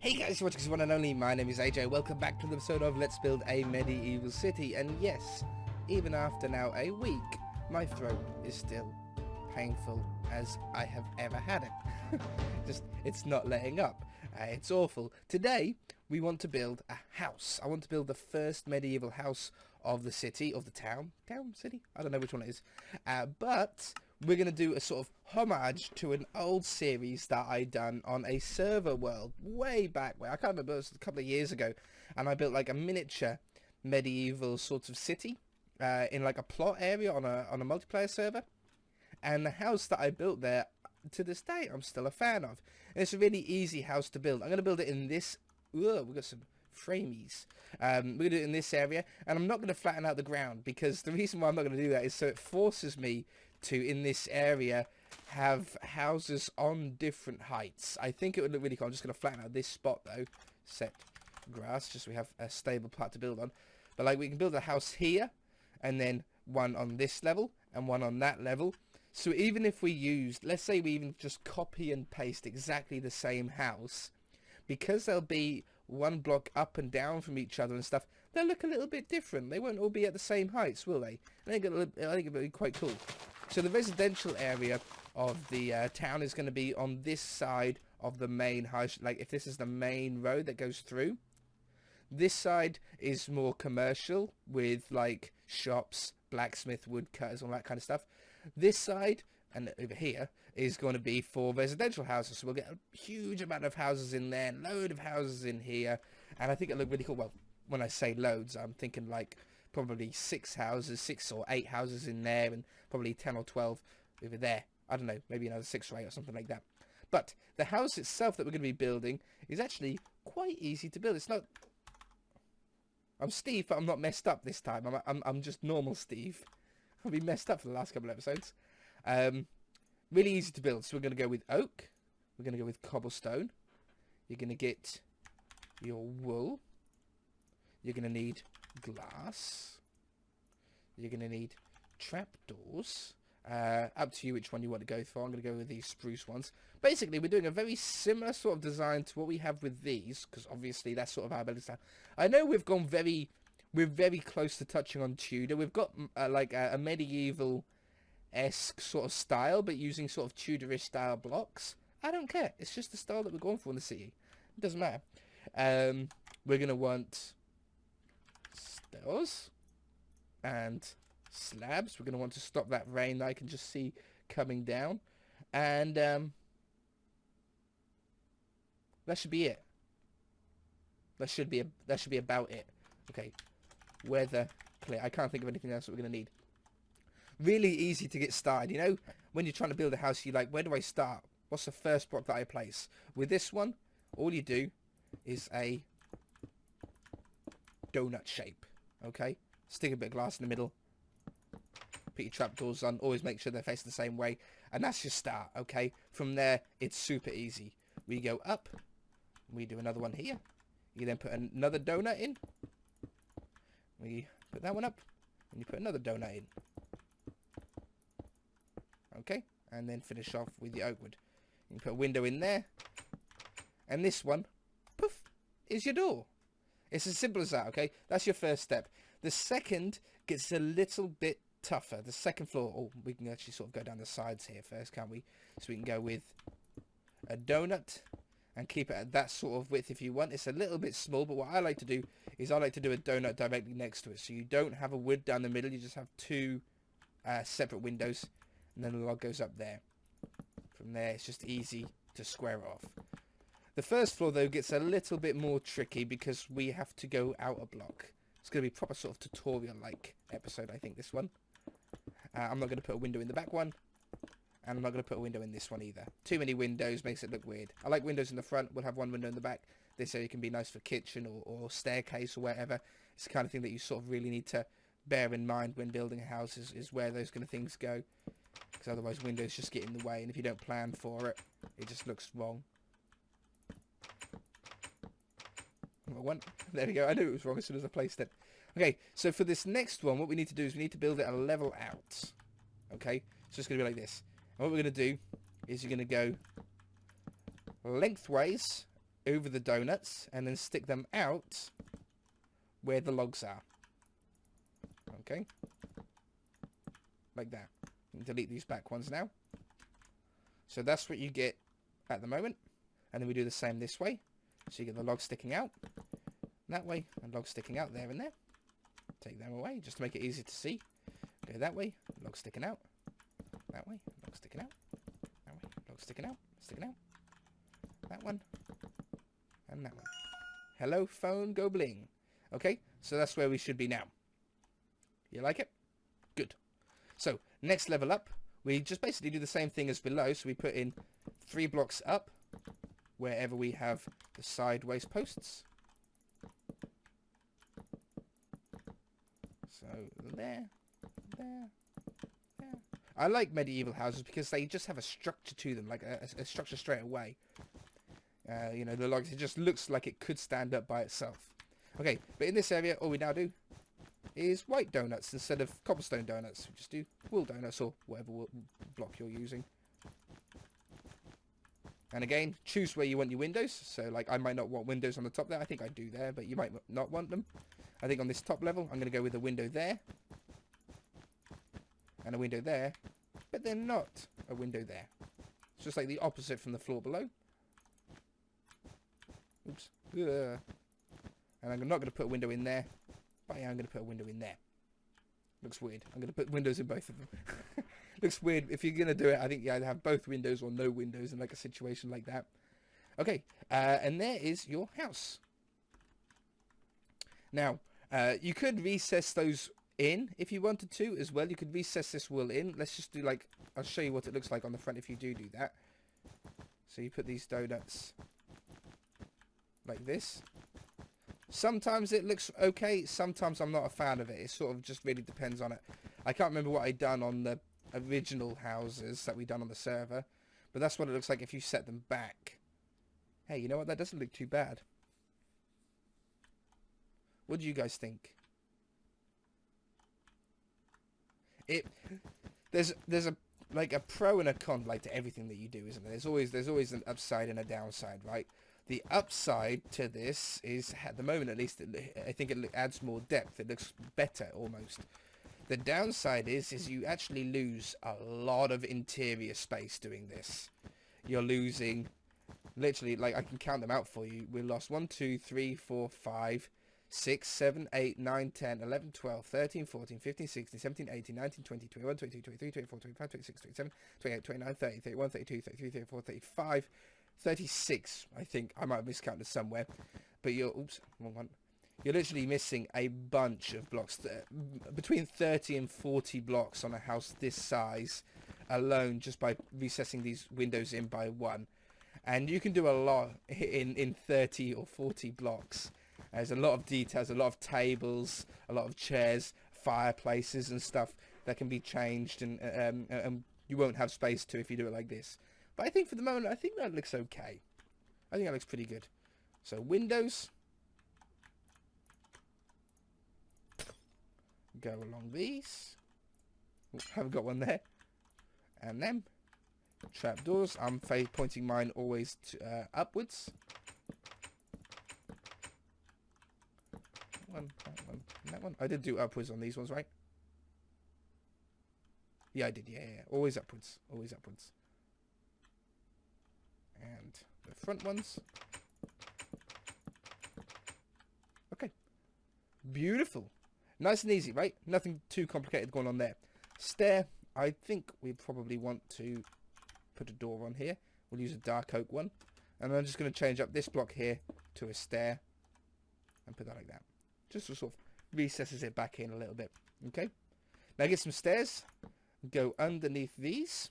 Hey guys, what's this one and only? My name is AJ. Welcome back to the episode of Let's Build a Medieval City. And yes, even after now a week, my throat is still painful as I have ever had it. It's not letting up. It's awful. Today, we want to build a house. I want to build the first medieval house of the city, of the town. City? I don't know which one it is. But we're going to do a sort of homage to an old series that I done on a server world way back where I can't remember, it was a couple of years ago, and I built like a miniature medieval sort of city in like a plot area on a multiplayer server. And the house that I built there, to this day, I'm still a fan of. And it's a really easy house to build. I'm going to build it in this. We've got some framies. We're going to do it in this area, and I'm not going to flatten out the ground, because the reason why I'm not going to do that is so it forces me to, in this area, have houses on different heights. I think it would look really cool. I'm just going to flatten out this spot though. Set grass, just so we have a stable part to build on. But like, we can build a house here, and then one on this level, and one on that level. So even if we used, let's say we even just copy and paste exactly the same house, because they'll be one block up and down from each other and stuff, they'll look a little bit different. They won't all be at the same heights, will they? I think it'll be quite cool. So the residential area of the town is going to be on this side of the main house. Like, if this is the main road that goes through, this side is more commercial with like shops, blacksmith, woodcutters, all that kind of stuff. This side and over here is going to be for residential houses. So we'll get a huge amount of houses in there, load of houses in here, and I think it'll look really cool. Well, when I say loads, I'm thinking like probably 6 or 8 houses in there, and probably 10 or 12 over there. I don't know, maybe another 6 or 8 or something like that. But the house itself that we're going to be building is actually quite easy to build. It's not... I'm Steve, but I'm not messed up this time. I'm just normal Steve. I've been messed up for the last couple of episodes. Really easy to build. So we're going to go with oak. We're going to go with cobblestone. You're going to get your wool. You're going to need glass. You're going to need trapdoors. Up to you which one you want to go for. I'm going to go with these spruce ones. Basically, we're doing a very similar sort of design to what we have with these, because obviously that's sort of our building style. I know we're very close to touching on Tudor. We've got like a medieval-esque sort of style, but using sort of Tudorish style blocks. I don't care. It's just the style that we're going for in the city. It doesn't matter. We're going to want stairs and slabs. We're going to want to stop that rain that I can just see coming down. And that should be it. That should be about it. Okay. Weather clear. I can't think of anything else that we're going to need. Really easy to get started. You know, when you're trying to build a house, you're like, where do I start? What's the first block that I place? With this one, all you do is a donut shape. Okay? Stick a bit of glass in the middle. Put your trapdoors on. Always make sure they're facing the same way. And that's your start. Okay? From there, it's super easy. We go up. We do another one here. You then put another donut in. We put that one up, and you put another donut in. Okay, and then finish off with the oak wood. You put a window in there, and this one, poof, is your door. It's as simple as that, okay? That's your first step. The second gets a little bit tougher. The second floor, oh, we can actually sort of go down the sides here first, can't we? So we can go with a donut, and keep it at that sort of width if you want. It's a little bit small, but what I like to do is I like to do a donut directly next to it. So you don't have a wood down the middle, you just have 2 separate windows, and then the log goes up there. From there, it's just easy to square off. The first floor, though, gets a little bit more tricky because we have to go out a block. It's going to be a proper sort of tutorial-like episode, I think, this one. I'm not going to put a window in the back one. And I'm not going to put a window in this one either. Too many windows makes it look weird. I like windows in the front. We'll have one window in the back. This area can be nice for kitchen or staircase or whatever. It's the kind of thing that you sort of really need to bear in mind when building a house is where those kind of things go. Because otherwise windows just get in the way. And if you don't plan for it, it just looks wrong. One. There we go. I knew it was wrong as soon as I placed it. Okay, so for this next one, what we need to do is we need to build it a level out. Okay, so it's going to be like this. And what we're going to do is you're going to go lengthways over the donuts and then stick them out where the logs are. Okay. Like that. Delete these back ones now. So that's what you get at the moment. And then we do the same this way. So you get the logs sticking out that way and logs sticking out there and there. Take them away just to make it easy to see. Go that way, logs sticking out. That way, logs sticking out. That way, logs sticking out. Sticking out. That one. And that one. Hello, phone, go bling. Okay, so that's where we should be now. You like it? Good. So, next level up, we just basically do the same thing as below. So we put in 3 blocks up wherever we have the sideways posts. So, there, there. I like medieval houses because they just have a structure to them, like a structure straight away. You know, the logs, it just looks like it could stand up by itself. Okay, but in this area, all we now do is white donuts instead of cobblestone donuts. We just do wool donuts or whatever block you're using. And again, choose where you want your windows. So, like, I might not want windows on the top there. I think I do there, but you might not want them. I think on this top level, I'm going to go with a window there. And a window there, but they're not a window there. It's just like the opposite from the floor below. Oops. Ugh. And I'm not going to put a window in there, but yeah, I'm going to put a window in there. Looks weird. I'm going to put windows in both of them. Looks weird. If you're going to do it, I think you either have both windows or no windows in like a situation like that. Okay, and there is your house. Now, you could recess those in if you wanted to as well. You could recess this wall in. Let's just do like, I'll show you what it looks like on the front if you do that. So you put these donuts like this. Sometimes it looks okay, sometimes I'm not a fan of it. It sort of just really depends on it. I can't remember what I done on the original houses that we done on the server, but that's what it looks like if you set them back. Hey, you know what, that doesn't look too bad. What do you guys think? There's a like a pro and a con like to everything that you do, isn't there? There's always an upside and a downside, right? The upside to this is, at the moment at least, I think it adds more depth. It looks better almost. The downside is you actually lose a lot of interior space doing this. You're losing, literally, like I can count them out for you. We lost 1, 2, 3, 4, 5, 6, 7, 8, 9, 10, 11, 12, 13, 14, 15, 16, 17, 18, 19, 20, 21, 22, 23, 24, 25, 26, 27, 28, 29, 30, 31, 32, 33, 34, 35, 36, I think. I might have miscounted somewhere. But you're, oops, wrong one. You're literally missing a bunch of blocks. Between 30 and 40 blocks on a house this size alone, just by recessing these windows in by 1. And you can do a lot in 30 or 40 blocks. There's a lot of details, a lot of tables, a lot of chairs, fireplaces and stuff that can be changed, and you won't have space to if you do it like this. But I think for the moment, I think that looks okay. I think that looks pretty good. So windows go along these. Ooh, haven't got one there. And then trapdoors. I'm pointing mine always to, upwards. That one, that one. I did do upwards on these ones, right? Yeah, I did. Yeah. Always upwards. Always upwards. And the front ones. Okay. Beautiful. Nice and easy, right? Nothing too complicated going on there. Stair. I think we probably want to put a door on here. We'll use a dark oak one. And I'm just going to change up this block here to a stair. And put that like that. Just to sort of recesses it back in a little bit. Okay. Now get some stairs. Go underneath these.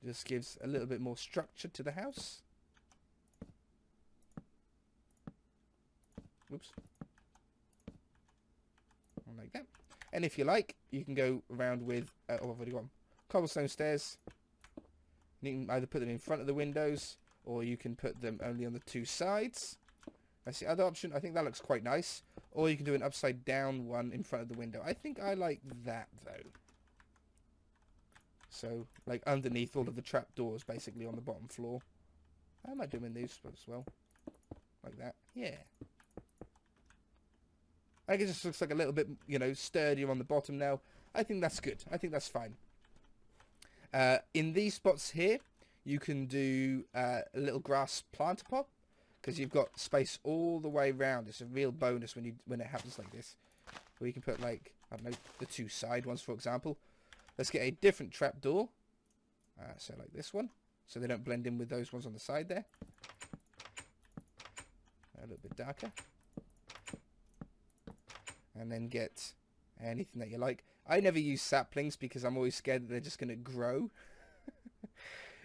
Just gives a little bit more structure to the house. Whoops. Like that. And if you like, you can go around with, oh, I've already got them. Cobblestone stairs. You can either put them in front of the windows, or you can put them only on the 2 sides. That's the other option. I think that looks quite nice. Or you can do an upside down one in front of the window. I think I like that, though. So, like underneath all of the trapdoors, basically, on the bottom floor. I might do them in these spots as well. Like that. Yeah. I think it just looks like a little bit, you know, sturdier on the bottom now. I think that's good. I think that's fine. In these spots here, you can do a little grass planter pot, because you've got space all the way around. It's a real bonus when it happens like this. Where you can put, like, I don't know, the two side ones, for example. Let's get a different trapdoor. So like this one. So they don't blend in with those ones on the side there. A little bit darker. And then get anything that you like. I never use saplings because I'm always scared that they're just going to grow.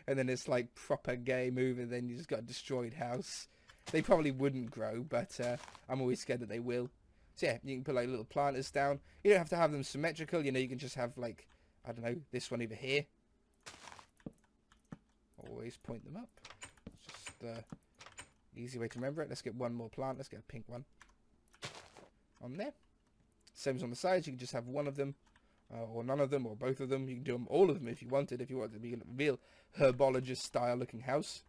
And then it's like proper game move, and then you just got a destroyed house. They probably wouldn't grow, but I'm always scared that they will. So yeah, you can put like little planters down. You don't have to have them symmetrical, you know, you can just have like, I don't know, this one over here. Always point them up. It's just easy way to remember it. Let's get one more plant. Let's get a pink one on there. Same as on the sides, you can just have one of them, or none of them, or both of them. You can do them, all of them if you wanted to be a real herbologist style looking house.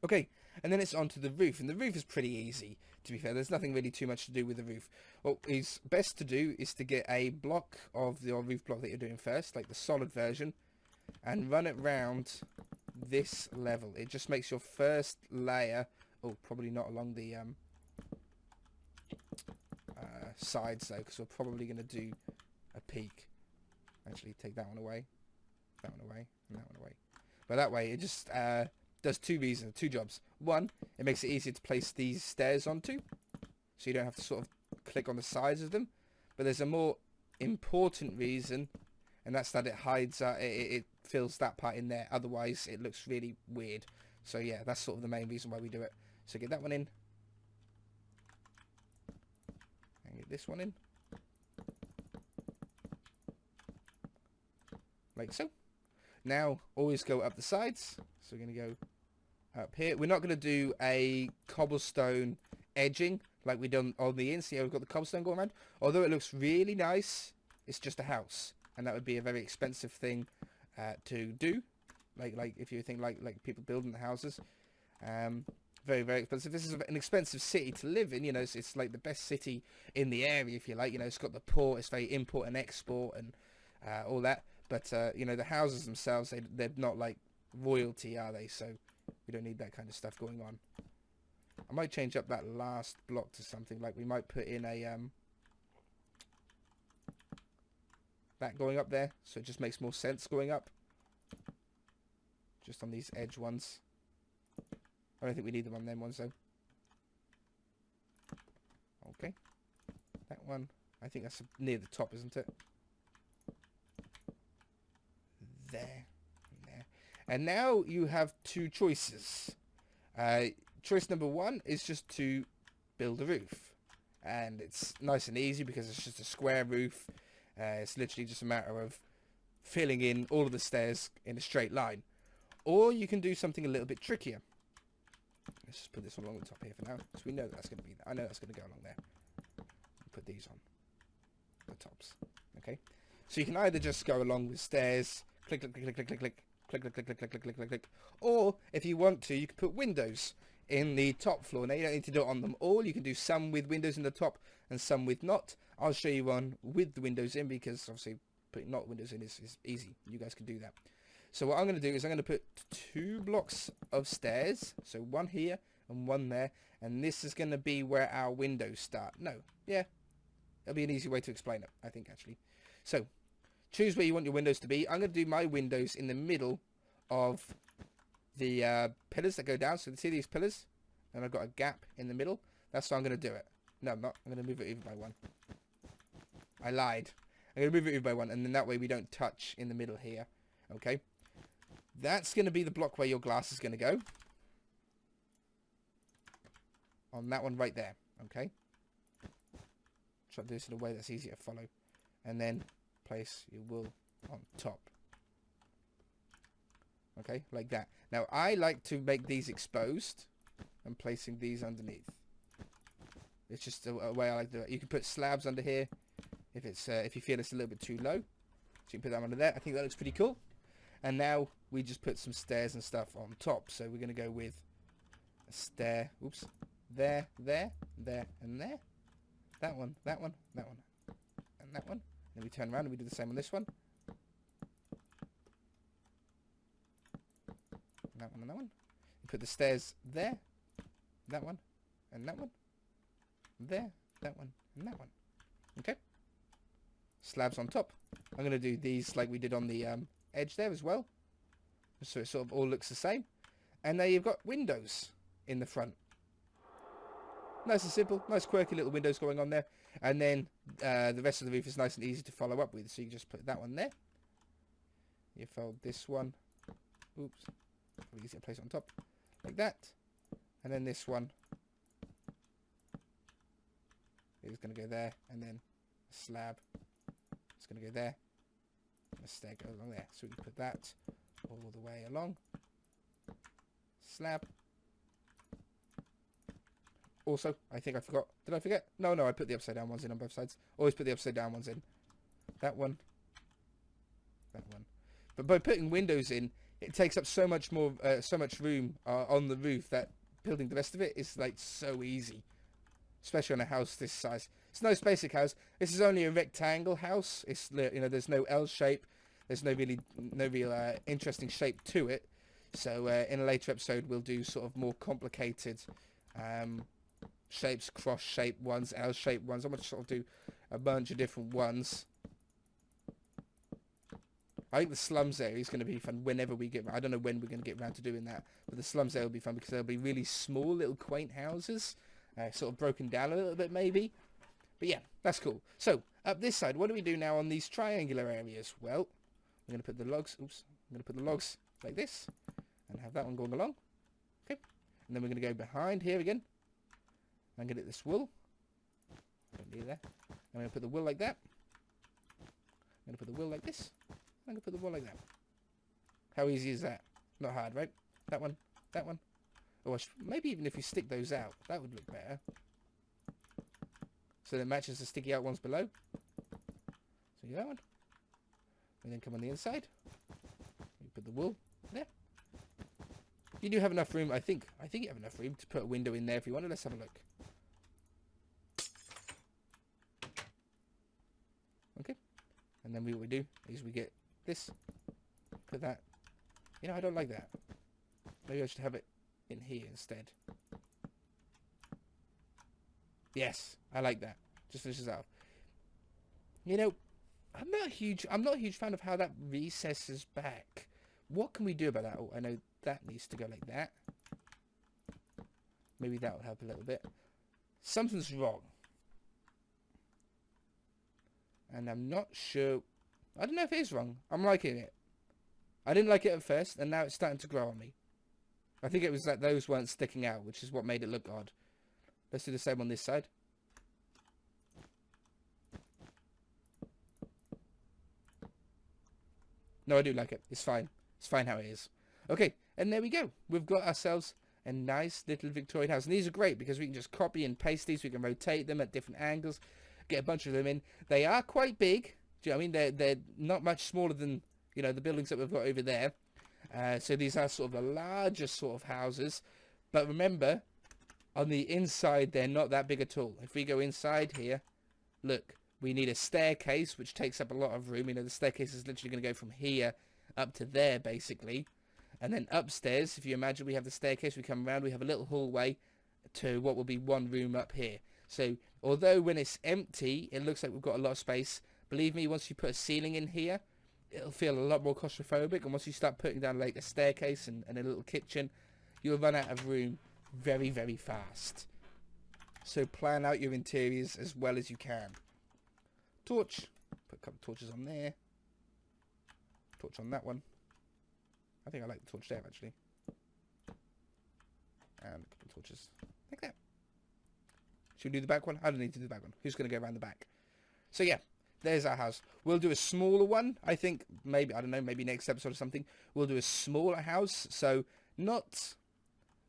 Okay, and then it's onto the roof, and the roof is pretty easy, to be fair. There's nothing really too much to do with the roof. What is best to do is to get a block of the roof block that you're doing first, like the solid version, and run it round this level. It just makes your first layer, oh, probably not along the sides though, because we're probably going to do a peak. Actually, take that one away, and that one away. But that way, it just does two jobs. One, it makes it easier to place these stairs onto, so you don't have to sort of click on the sides of them. But there's a more important reason, and that's that it hides, it fills that part in there. Otherwise, it looks really weird. So yeah, that's sort of the main reason why we do it. So get that one in. And get this one in. Like so. Now, always go up the sides. So we're going to go up here. We're not going to do a cobblestone edging like we done on the inn. See how we've got the cobblestone going around? Although it looks really nice, it's just a house. And that would be a very expensive thing to do. Like if you think like people building the houses. Very, very expensive. This is an expensive city to live in. You know, it's like the best city in the area, if you like. You know, it's got the port. It's very import and export and all that. But, you know, the houses themselves, they're not like royalty, are they? So we don't need that kind of stuff going on. I might change up that last block to something like we might put in a that going up there, so it just makes more sense going up. Just on these edge ones. I don't think we need them on them ones though. Okay. That one, I think that's near the top, isn't it? There. And now you have two choices. Choice number one is just to build a roof. And it's nice and easy because it's just a square roof. It's literally just a matter of filling in all of the stairs in a straight line. Or you can do something a little bit trickier. Let's just put this one along the top here for now, because we know that's going to be there. I know that's going to go along there. Put these on the tops. Okay. So you can either just go along with stairs, click, click, click, click, click, click, click, click, click, click, click, click, click, click, click. Or if you want to, you can put windows in the top floor. Now you don't need to do it on them all. You can do some with windows in the top and some with not. I'll show you one with the windows in because obviously putting not windows in is easy. You guys can do that. So what I'm going to do is I'm going to put 2 blocks of stairs. So one here and one there. And this is going to be where our windows start. No, yeah. That'll be an easy way to explain it, I think, actually. So choose where you want your windows to be. I'm going to do my windows in the middle of the pillars that go down. So see these pillars? And I've got a gap in the middle. That's how I'm going to do it. No, I'm not. I'm going to move it even by 1. I lied. I'm going to move it even by 1. And then that way we don't touch in the middle here. Okay. That's going to be the block where your glass is going to go. On that one right there. Okay. Try to do this in a way that's easier to follow. And then place your wool on top. Okay, like that. Now, I like to make these exposed and placing these underneath. It's just a way I like to do it. You can put slabs under here if it's if you feel it's a little bit too low. So you can put that under there. I think that looks pretty cool. And now we just put some stairs and stuff on top. So we're going to go with a stair. Oops. There, there, there, and there. That one, that one, that one, and that one. Then we turn around and we do the same on this one. And that one and that one. We put the stairs there, that one, and that one. There, that one, and that one. Okay. Slabs on top. I'm going to do these like we did on the edge there as well. So it sort of all looks the same. And there you've got windows in the front. Nice and simple. Nice quirky little windows going on there. And then the rest of the roof is nice and easy to follow up with. So you can just put that one there. You fold this one. Oops. Probably easier to place it on top. Like that. And then this one is going to go there. And then a slab. It's going to go there. And a stair goes along there. So we can put that all the way along. Slab. Also, I think I forgot. Did I forget? No, I put the upside down ones in on both sides. Always put the upside down ones in. That one. That one. But by putting windows in, it takes up so much more, so much room on the roof that building the rest of it is like so easy. Especially on a house this size. It's a nice basic house. This is only a rectangle house. It's, you know, there's no L shape. There's no real interesting shape to it. So in a later episode, we'll do sort of more complicated shapes, cross-shaped ones, L-shaped ones. I'm going to sort of do a bunch of different ones. I think the slums area is going to be fun whenever we get... I don't know when we're going to get around to doing that. But the slums area will be fun because they'll be really small, little quaint houses. Sort of broken down a little bit, maybe. But yeah, that's cool. So, up this side, what do we do now on these triangular areas? Well, I'm going to put the logs... Oops. I'm going to put the logs like this. And have that one going along. Okay. And then we're going to go behind here again. I'm going to get this wool. Don't need that. I'm going to put the wool like that. I'm going to put the wool like this. I'm going to put the wool like that. How easy is that? Not hard, right? That one. That one. Or maybe even if you stick those out, that would look better. So that matches the sticky out ones below. So you that one. And then come on the inside. You put the wool there. You do have enough room, I think you have enough room to put a window in there if you wanted. Let's have a look. Okay. And then what we do is we get this. Put that. You know, I don't like that. Maybe I should have it in here instead. Yes, I like that. Just finishes out. You know, I'm not a huge fan of how that recesses back. What can we do about that? Oh, I know that needs to go like that. Maybe that will help a little bit. Something's wrong. And I'm not sure. I don't know if it is wrong. I'm liking it. I didn't like it at first, and now it's starting to grow on me. I think it was that those weren't sticking out, which is what made it look odd. Let's do the same on this side. No, I do like it. It's fine. It's fine how it is. Okay, and there we go. We've got ourselves a nice little Victorian house. And these are great because we can just copy and paste these. We can rotate them at different angles. Get a bunch of them in. They are quite big. Do you know what I mean? They're not much smaller than, you know, the buildings that we've got over there. So these are sort of the larger sort of houses. But remember, on the inside, they're not that big at all. If we go inside here, look, we need a staircase, which takes up a lot of room. You know, the staircase is literally going to go from here up to there, basically. And then upstairs, if you imagine we have the staircase, we come around, we have a little hallway to what will be one room up here. So, although when it's empty, it looks like we've got a lot of space, believe me, once you put a ceiling in here, it'll feel a lot more claustrophobic. And once you start putting down like a staircase and a little kitchen, you'll run out of room very, very fast. So plan out your interiors as well as you can. Torch. Put a couple of torches on there. Torch on that one. I think I like the torch there, actually. And a couple of torches like that. Should we do the back one? I don't need to do the back one. Who's going to go around the back? So yeah, there's our house. We'll do a smaller one. I think maybe, I don't know, maybe next episode or something. We'll do a smaller house. So not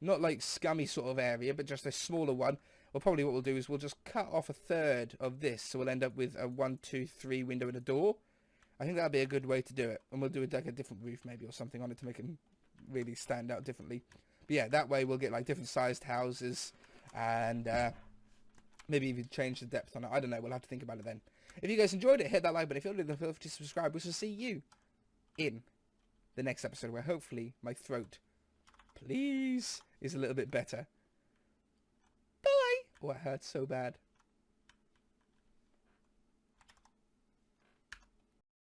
like scummy sort of area, but just a smaller one. Well, probably what we'll do is we'll just cut off a third of this. So we'll end up with a 1, 2, 3 window and a door. I think that'd be a good way to do it. And we'll do like a different roof maybe or something on it to make it really stand out differently. But yeah, that way we'll get like different sized houses and maybe even change the depth on it. I don't know. We'll have to think about it then. If you guys enjoyed it, hit that like button. If you're new, then feel free to subscribe. We shall see you in the next episode where hopefully my throat, please, is a little bit better. Bye! Oh, it hurts so bad.